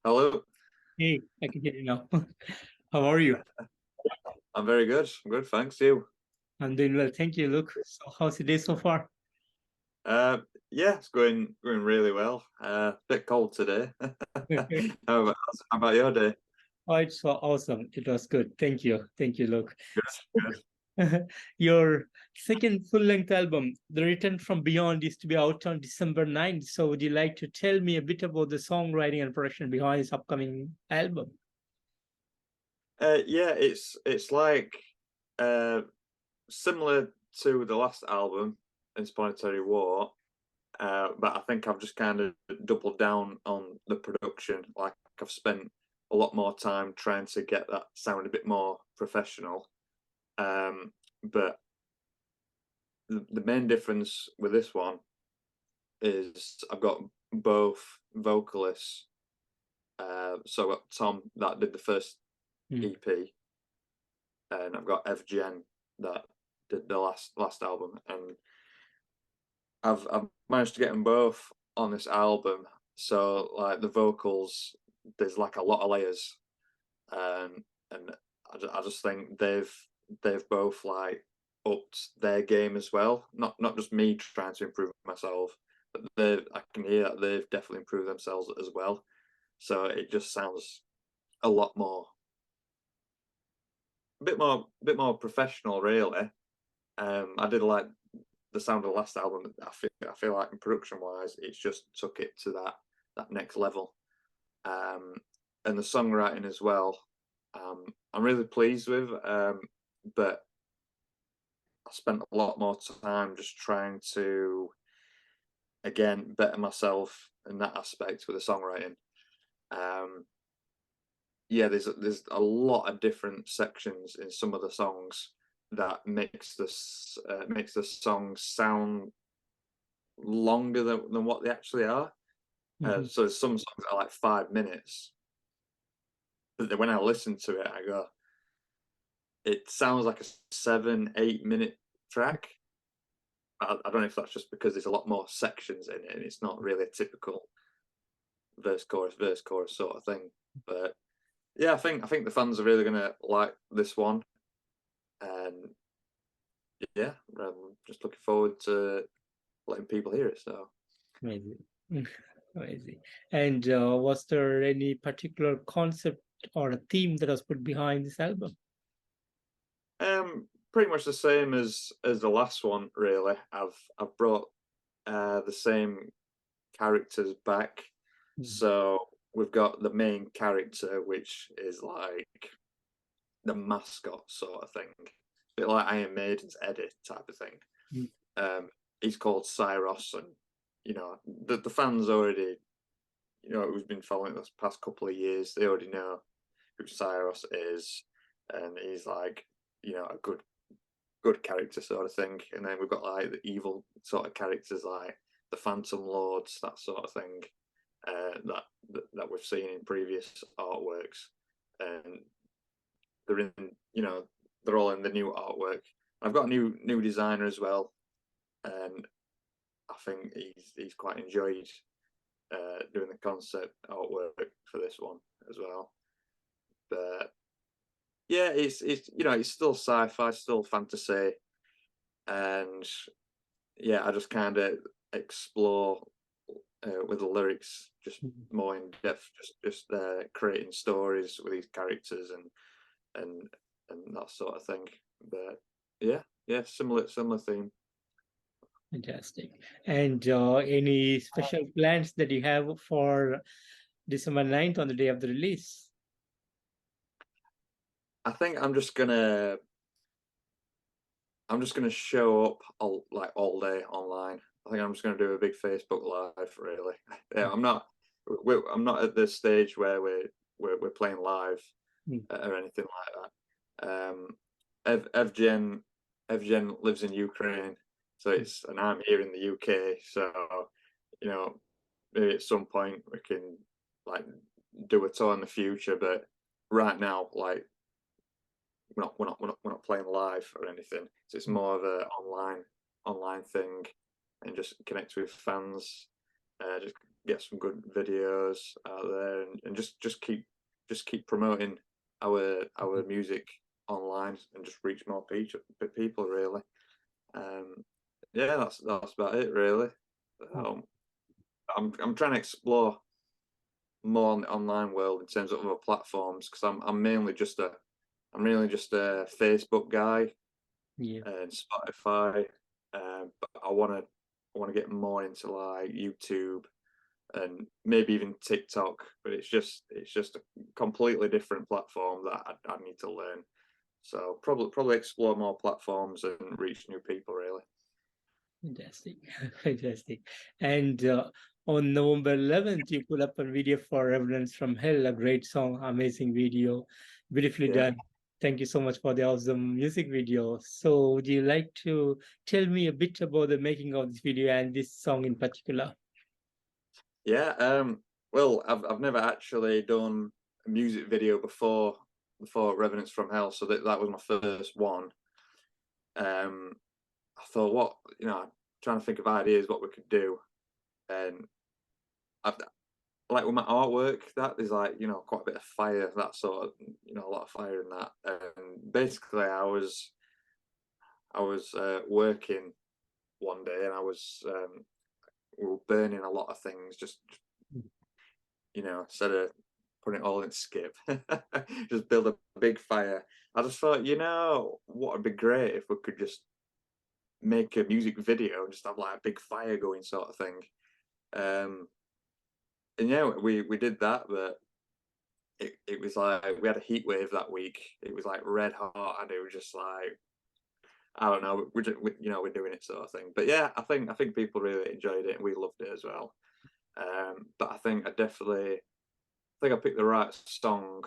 Hello, Hey, I can hear you now. How are you? I'm very good. I'm good, thanks. You? I'm doing well. Thank you, Luke. So how's the day so far? Uh, yeah, it's going really well. Bit cold today. How about your day? Oh, it's so awesome. It was good. Thank you. Thank you, Luke. Good, So, good. your second full-length album, The Return from Beyond, is to be out on December 9th. So would you like to tell me a bit about the songwriting and production behind this upcoming album? Yeah, it's like uh similar to the last album, Insplanetary War. But I think I've just kind of doubled down on the production. Like I've spent a lot more time trying to get that sound a bit more professional. But the main difference with this one is I've got both vocalists. So I've got Tom that did the first Hmm. EP, and I've got Evgen that did the last album, and I've managed to get them both on this album. So like the vocals, there's like a lot of layers, and I just think they've both like upped their game as well. Not just me trying to improve myself, but I can hear that they've definitely improved themselves as well. So it just sounds a lot more, bit more professional, really. I did like the sound of the last album. I feel like in production wise, it's just took it to that next level. Um, and the songwriting as well. I'm really pleased with, but I spent a lot more time just trying to again better myself in that aspect with the songwriting. Um, yeah, there's a lot of different sections in some of the songs that makes the songs sound longer than what they actually are. Mhm. So some songs are like 5 minutes, but then when I listen to it, I go, it sounds like a 7 8 minute track. I don't know if that's just because there's a lot more sections in it, and it's not really a typical verse chorus sort of thing. But yeah, I think the fans are really gonna like this one, and yeah, I'm just looking forward to letting people hear it. So Amazing. Amazing. And was there any particular concept or a theme that was put behind this album? pretty much the same as the last one, really. I've brought the same characters back. Mm. So we've got the main character, which is like the mascot sort of thing, a bit like Iron Maiden's Eddie type of thing. Mm. He's called Cyrus, and the fans already, who's been following this past couple of years, they already know who Cyrus is, and he's like, a good character sort of thing. And then we've got like the evil sort of characters like the Phantom Lords, that sort of thing, that we've seen in previous artworks, and they're in, they're all in the new artwork. I've got a new designer as well, and I think he's quite enjoyed doing the concept artwork for this one as well. But yeah, it's still sci-fi, still fantasy, and yeah, I just kind of explore with the lyrics just Mhm. more in depth, just creating stories with these characters and and that sort of thing. But yeah, similar theme. Fantastic. And any special plans that you have for December 9th on the day of the release? I think I'm just gonna show up all day online. I think I'm just gonna do a big Facebook live. Really, yeah. I'm not at this stage where we're playing live Mm. or anything like that. Evgen lives in Ukraine, so and I'm here in the UK. So you know, maybe at some point we can like do a tour in the future. But right now, like we're not playing live or anything. So it's more of a online thing, and just connect with fans. Just get some good videos out there, and just keep promoting our music online and just reach more people really. Yeah, that's about it really. Um, I'm trying to explore more on the online world in terms of other platforms, because I'm mainly just a Facebook guy Yeah. and Spotify. But I want to get more into like YouTube and maybe even TikTok. But it's just a completely different platform that I need to learn. So probably explore more platforms and reach new people really. Fantastic, fantastic. And on November 11th, you put up a video for Reverence from Hell, a great song, amazing video, beautifully Yeah. done. Thank you so much for the awesome music video. So, would you like to tell me a bit about the making of this video and this song in particular? Yeah. Well, I've never actually done a music video before Revenants from Hell, so that was my first one. I thought, trying to think of ideas what we could do, and I've, like with my artwork, that is like quite a bit of fire, that sort of a lot of fire in that. And basically, I was working one day, and we were burning a lot of things, just instead of putting it all in skip, just build a big fire. I just thought, what would be great if we could just make a music video and just have like a big fire going sort of thing. And yeah, we did that, but it was like we had a heat wave that week. It was like red hot, and it was just like, I don't know, we're doing it sort of thing. But yeah, I think people really enjoyed it, and we loved it as well. But I think I picked the right song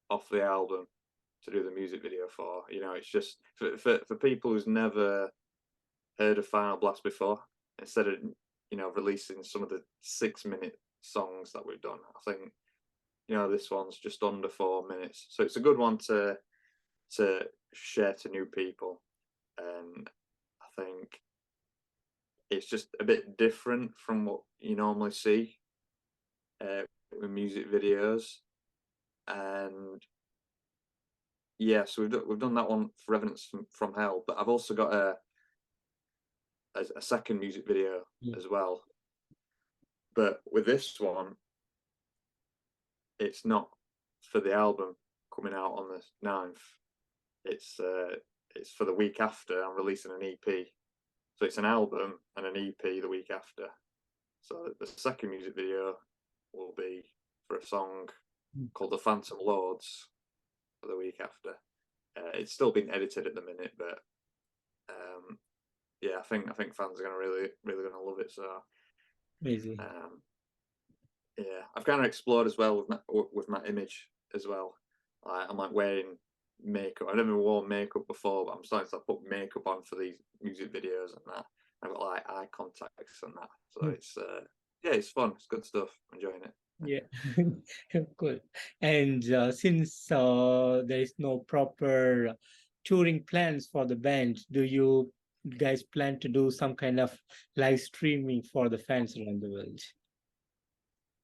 off the album to do the music video for. It's just for people who's never heard of Final Blast before, instead of releasing some of the 6-minute songs that we've done. I think this one's just under 4 minutes, so it's a good one to share to new people. And I think it's just a bit different from what you normally see with music videos. And yeah, so we've done that one for Revenants from Hell, but I've also got a second music video Yeah. as well. But with this one, it's not for the album coming out on the 9th. It's for the week after. I'm releasing an EP, so it's an album and an EP the week after. So the second music video will be for a song called "The Phantom Lords" for the week after. It's still being edited at the minute, but yeah, I think fans are gonna really gonna love it. So Amazing. yeah, I've kind of explored as well with my image as well. I'm like wearing makeup. I've never worn makeup before, but I'm starting to put makeup on for these music videos and that. I've got like eye contacts and that, so it's yeah, it's fun. It's good stuff. I'm enjoying it. Yeah, cool. And since there is no proper touring plans for the band, do you guys plan to do some kind of live streaming for the fans around the world?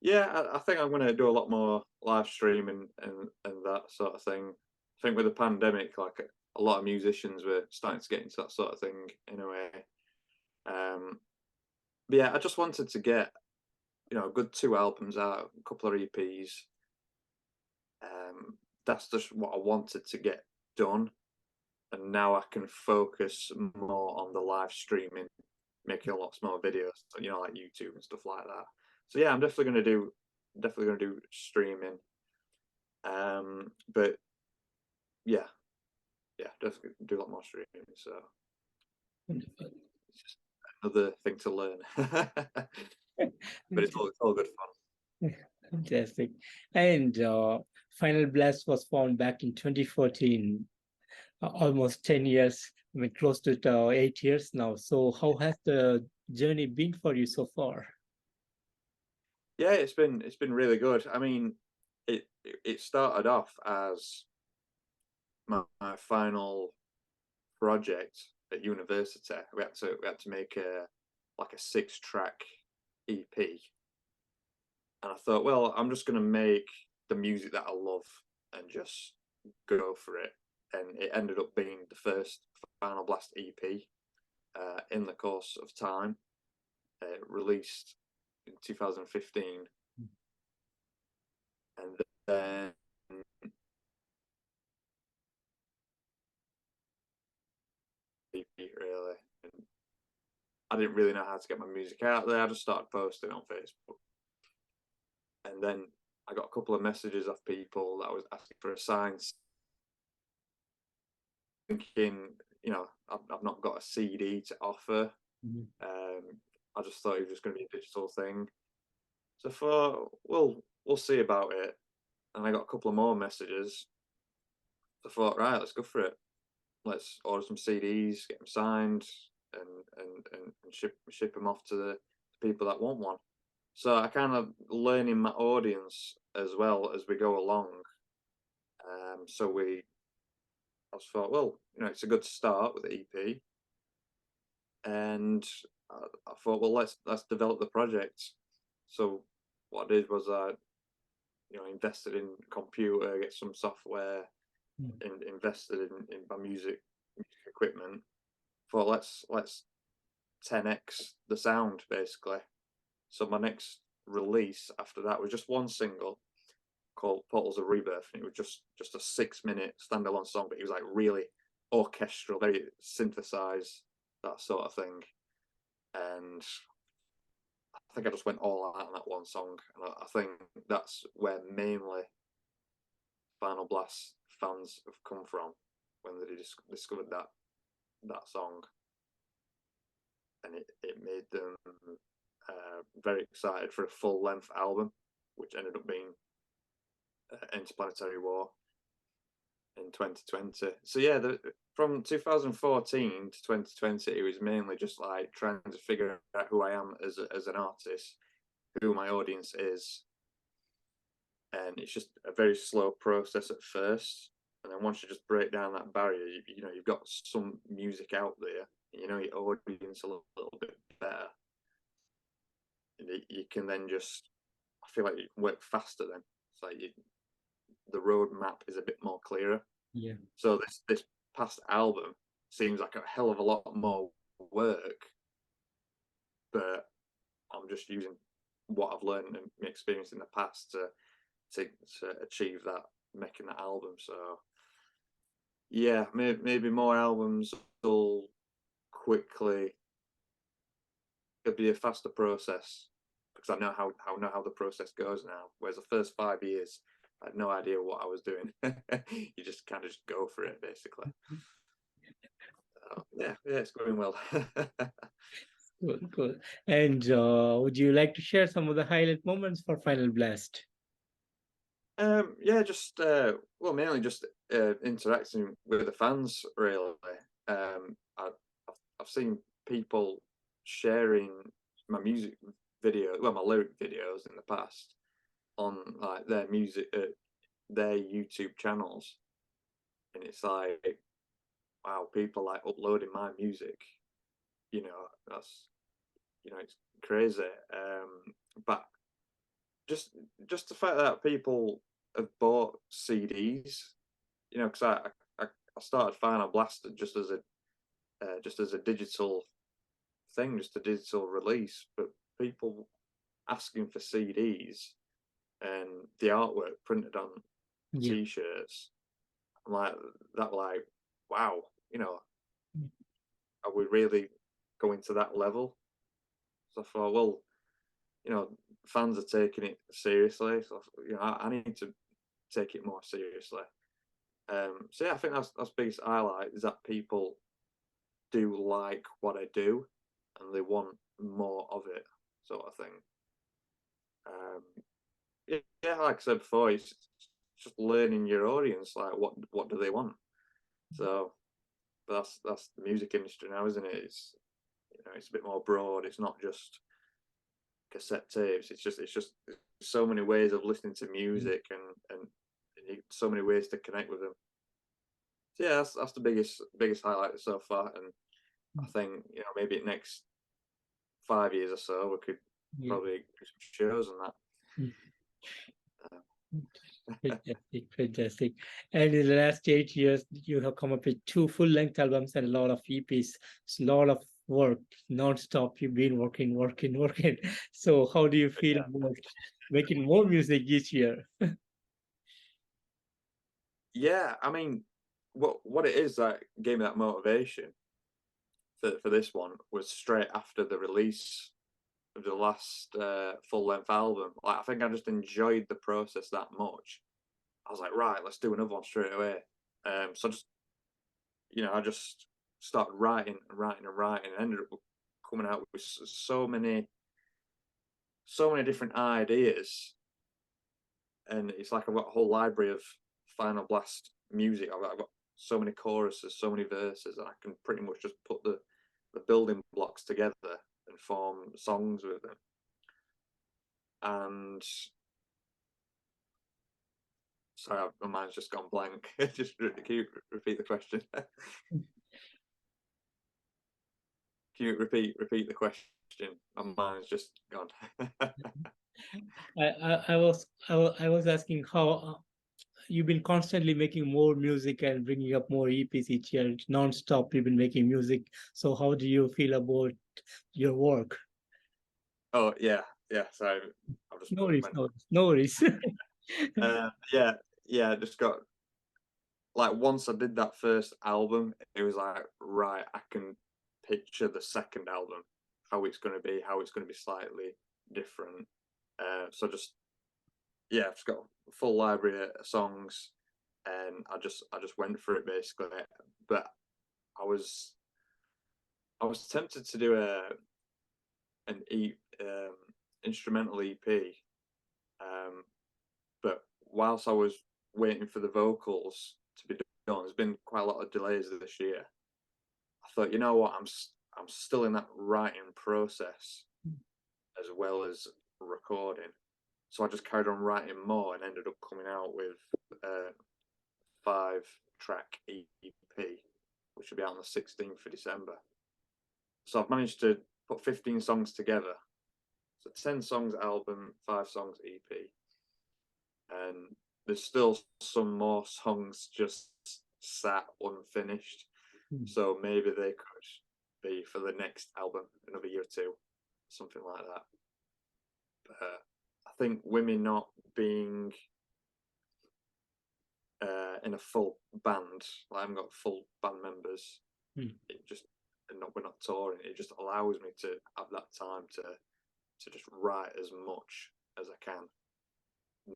Yeah, I think I'm going to do a lot more live streaming and that sort of thing. I think with the pandemic, like a lot of musicians were starting to get into that sort of thing in a way. But yeah, I just wanted to get a good 2 albums out, a couple of EPs. That's just what I wanted to get done, and now I can focus more on the live streaming, making lots more videos, like YouTube and stuff like that. So yeah, I'm definitely gonna do streaming. But yeah, definitely do a lot more streaming. So Wonderful. it's just another thing to learn. But it's all good fun. Fantastic. And Final Blast was found back in 2014, almost 10 years, I mean, close to 8 years now. So how has the journey been for you so far? Yeah, it's been really good. I mean, it started off as my final project at university. We had to make a 6-track EP, And I thought, well, I'm just going to make the music that I love and just go for it. And it ended up being the first Final Blast EP in the course of time, released in 2015. And then EP really. And I didn't really know how to get my music out there. I just started posting on Facebook. And then I got a couple of messages off people that was asking for a sign, thinking, you know, I've not got a CD to offer. I just thought it was just going to be a digital thing. So I thought, well, we'll see about it. And I got a couple of more messages. So I thought, right, let's go for it. Let's order some CDs, get them signed, and ship them off to the people that want one. So I kind of learning my audience as well as we go along. So I just thought, well, you know, it's a good start with the EP, and I thought, well, let's develop the project. So what I did was I, you know, invested in computer, get some software, and invested in my music equipment. Thought let's 10x the sound basically. So my next release after that was just one single called Portals of Rebirth, and it was just a 6-minute standalone song, but it was like really orchestral, very synthesized, that sort of thing. And I think I just went all out on that one song, and I think that's where mainly Final Blast fans have come from when they discovered that song, and it made them very excited for a full length album, which ended up being Interplanetary War in 2020. So yeah, from 2014 to 2020, it was mainly just like trying to figure out who I am as an artist, who my audience is, and it's just a very slow process at first. And then once you just break down that barrier, you know, you've got some music out there, you know your audience a little bit better, and you can then just, I feel like you can work faster then. It's like the roadmap is a bit more clearer. Yeah. So this past album seems like a hell of a lot more work, but I'm just using what I've learned and my experience in the past to achieve that, making that album. So yeah, maybe more albums will quickly. It'll be a faster process because I know how the process goes now. Whereas the first 5 years, I had no idea what I was doing. You just kind of just go for it, basically. Yeah, it's going well. Cool. And would you like to share some of the highlight moments for Final Blast? Yeah, just well, mainly just interacting with the fans, really. I've seen people sharing my music video, well, my lyric videos in the past on like their music, their YouTube channels, and it's like, wow, people like uploading my music. You know, that's, you know, it's crazy. But just the fact that people have bought CDs, you know, because I started Final Blast just as a digital thing, just a digital release, but people asking for CDs and the artwork printed on T-shirts. I'm like that, like, wow, you know, are we really going to that level? So I thought, well, you know, fans are taking it seriously, so you know, I need to take it more seriously. So yeah, I think that's biggest highlight is that people do like what I do and they want more of it, sort of thing. Yeah, like I said before, it's just learning your audience, like what do they want. So that's the music industry now, isn't it? It's, you know, it's a bit more broad. It's not just cassette tapes. It's just so many ways of listening to music and so many ways to connect with them. So yeah, that's the biggest highlight so far, and I think, you know, maybe next 5 years or so we could probably do some shows on that. Mm. Uh, Fantastic, fantastic. And in the last 8 years, you have come up with 2 full-length albums and a lot of EPs. It's a lot of work, non-stop. You've been working, working, working. So how do you feel about making more music each year? yeah, I mean, what it is that gave me that motivation for this one was straight after the release of the last full length album. Like, I think I just enjoyed the process that much. I was like, right, let's do another one straight away. So I just started writing and writing and writing, and ended up coming out with so many different ideas. And it's like I've got a whole library of Final Blast music. I've got so many choruses, so many verses, and I can pretty much just put the building blocks together and form songs with them. And sorry, my mind's just gone blank. Just can you repeat the question? Can you repeat the question? My mind's just gone. I was asking how you've been constantly making more music and bringing up more EPs each year, non-stop. You've been making music. So how do you feel about your work? Oh yeah. So I've just No worries, no worries. yeah. Just got like, once I did that first album, it was like, right, I can picture the second album, how it's going to be, slightly different. So just I've just got a full library of songs, and I just went for it basically. But I was tempted to do an instrumental EP, but whilst I was waiting for the vocals to be done, there's been quite a lot of delays this year. I thought, you know what, I'm still in that writing process as well as recording, so I just carried on writing more and ended up coming out with a 5-track EP, which will be out on the 16th of December. So I've managed to put 15 songs together. So 10 songs album, 5 songs EP. And there's still some more songs just sat unfinished. So maybe they could be for the next album, another year or two, something like that. But I think women not being in a full band, like I haven't got full band members, it just, and we're not touring, it just allows me to have that time to just write as much as I can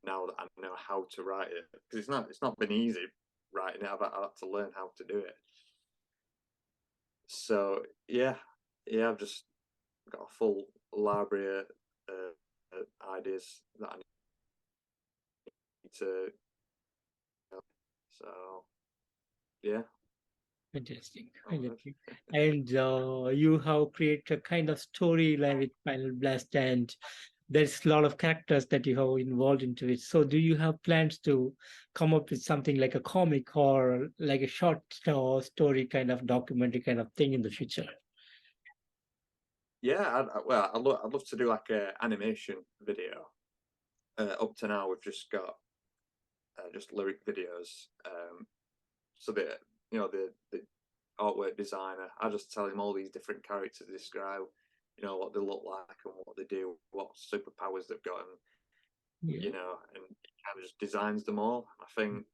now that I know how to write it, because it's not been easy writing it. I've had to learn how to do it. So I've just got a full library of ideas that I need to. So yeah. Fantastic, fantastic. And you have created a kind of storyline with Final Blast, and there's a lot of characters that you have involved into it. So do you have plans to come up with something like a comic or like a short story kind of documentary kind of thing in the future? Yeah, I'd love to do like an animation video. Up to now, we've just got just lyric videos. So that the artwork designer, I just tell him all these different characters to describe, what they look like and what they do, what superpowers they've got, and Yeah. and he kind of just designs them all. I think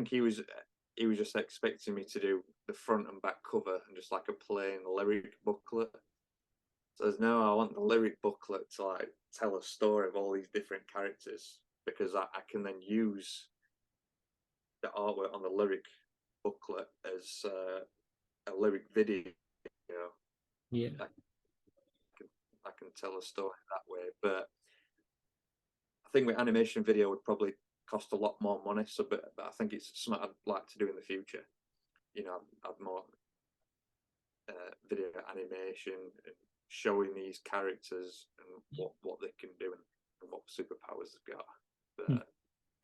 he was just expecting me to do the front and back cover and just like a plain lyric booklet. So no, I want the lyric booklet to like tell a story of all these different characters, because I can then use the artwork on the lyric booklet as a lyric video. Yeah. I can tell a story that way. But I think with animation video would probably cost a lot more money. But I think it's something I'd like to do in the future. Have more video animation and showing these characters and what they can do, and what superpowers they've got. But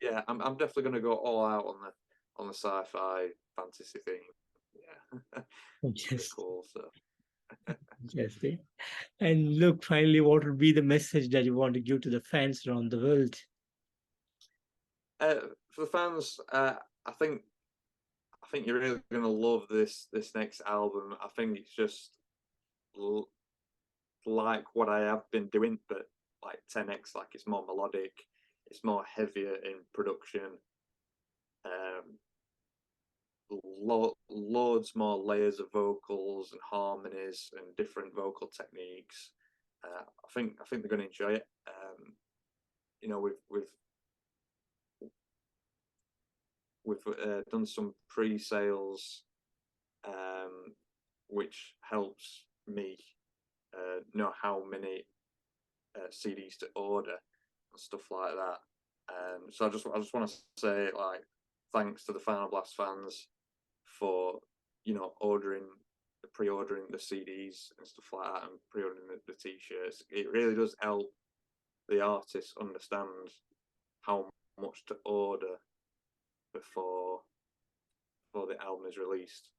yeah, I'm definitely going to go all out on the sci-fi fantasy thing. Yeah, pretty Yes. cool. So Interesting. And look, finally, what would be the message that you want to give to the fans around the world? For the fans, I think you're really gonna love this next album. I think it's just like what I have been doing, but like 10x. Like it's more melodic, it's more heavier in production. Loads more layers of vocals and harmonies and different vocal techniques. I think they're going to enjoy it. You know, we've done some pre-sales, which helps me know how many CDs to order and stuff like that. So I just want to say, like, thanks to the Final Blast fans for, you know, pre-ordering the CDs and stuff like that, and pre-ordering the t-shirts. It really does help the artists understand how much to order before the album is released.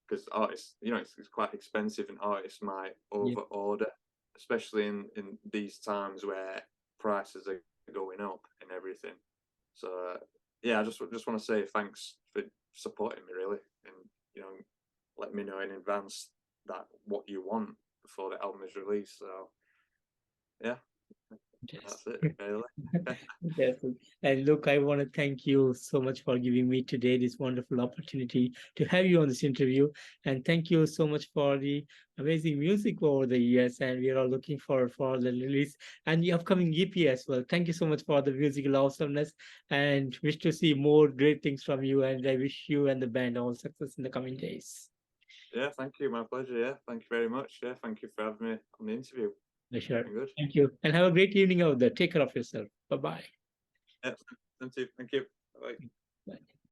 Because artists, you know, it's quite expensive, and artists might over order, especially in these times where prices are going up and everything. So yeah, I just want to say thanks for supporting me, really, and, you know, let me know in advance that what you want before the album is released. So yeah, that's it, really. Yes. And look, I want to thank you so much for giving me today this wonderful opportunity to have you on this interview. And thank you so much for the amazing music over the years. And we are all looking forward for the release and the upcoming EP as well. Thank you so much for the musical awesomeness, and wish to see more great things from you. And I wish you and the band all success in the coming days. Yeah, thank you. My pleasure. Yeah, thank you very much. Yeah, thank you for having me on the interview. Sure. Been good. Thank you. And have a great evening out there. Take care of yourself. Bye-bye. Yeah, thank you. Thank you. Bye. Bye.